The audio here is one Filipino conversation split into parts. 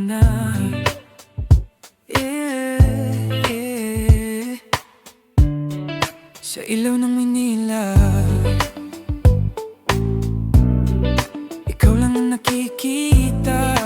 na. Sa ilaw ng Manila, ikaw lang ang nakikita.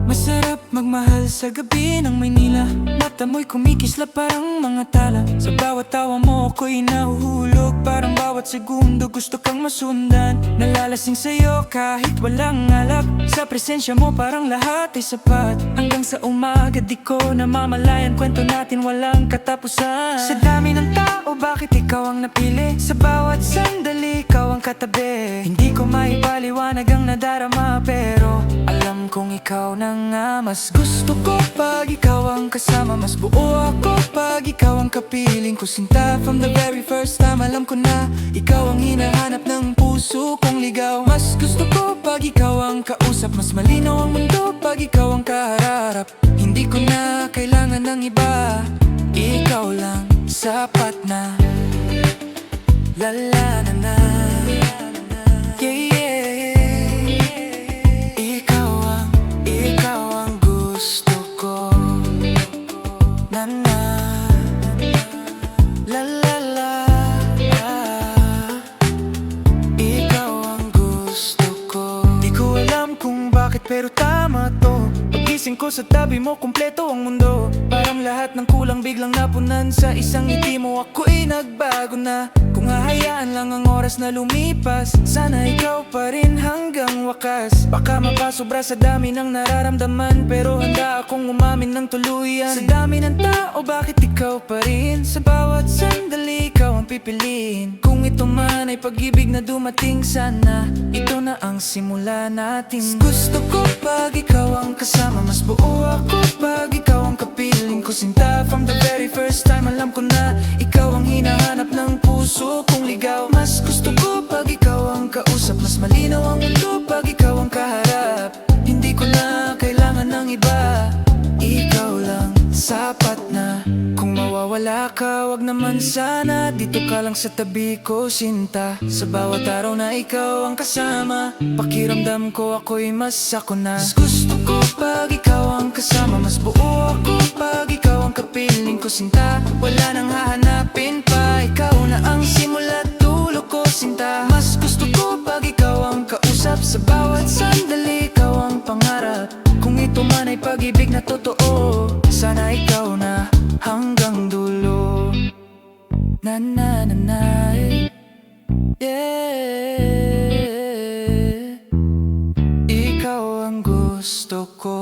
Masarap magmahal sa gabi ng Maynila. Mata mo'y kumikislap parang mga tala. Sa bawat tawa mo ako'y nahuhulog. Parang bawat segundo gusto kang masundan. Nalalasing sa'yo kahit walang alak. Sa presensya mo parang lahat ay sapat. Hanggang sa umaga di ko namamalayan. Kwento natin walang katapusan. Sa dami ng tao bakit ikaw ang napili? Sa bawat sandali ikaw ang katabi. Hindi ko maipaliwanag ang nadarama, pero alam kong ikaw na nga. Mas gusto ko pag ikaw ang kasama. Mas buo ako pag ikaw ang kapiling ko, sinta. From the very first time alam ko na ikaw ang hinahanap ng puso kong ligaw. Mas gusto ko pag ikaw ang kausap. Mas malinaw ang mundo pag ikaw ang kaharap. Hindi ko na kailangan ng iba. Ikaw lang sapat na. La la na na. Yeah, yeah. Ikaw ang gusto ko. Na na. La la la. Ikaw ang gusto ko. Di ko alam kung bakit pero tama to. Pagising ko sa tabi mo kumpleto ang mundo. Parang lahat ng kulang biglang napunan sa isang ngiti mo. Ako'y nagbago na. Kung hahayaan lang ang oras na lumipas, sana ikaw pa rin hanggang wakas. Baka mapasobra sa dami ng nararamdaman, pero handa akong umamin ng tuluyan. Sa dami ng tao bakit ikaw pa rin? Sa bawat sandali ikaw ang pipiliin. Kung ito man ay pag-ibig na dumating, sana ito na ang simula natin. Gusto ko pag ikaw ang kasama. Mas buo ako pag ikaw ang kapiling ko, sinta. From the very first time alam ko na ikaw ang hinahanap ng puso kong ligaw. Mas gusto ko pag ikaw ang kausap. Mas malinaw ang mundo pag ikaw ang kaharap. Hindi ko na kailangan ng iba. Ikaw lang sapat na. Kung mawawala ka, wag naman sana. Dito ka lang sa tabi ko, sinta. Sa bawat araw na ikaw ang kasama, pakiramdam ko ako'y mas ako na. Mas gusto ko pag ikaw ang kasama. Mas buo ako pag ikaw ang kapiling ko, sinta. Wala nang hahanapin pa. Ikaw na ang simula, dulo ko, sinta. Mas gusto ko pag ikaw ang kausap. Sa bawat sandali ikaw ang pangarap. Kung ito man ay pag-ibig na totoo, sana ikaw na hanggang dulo. Na na na na. Yeah. Ikaw ang gusto ko.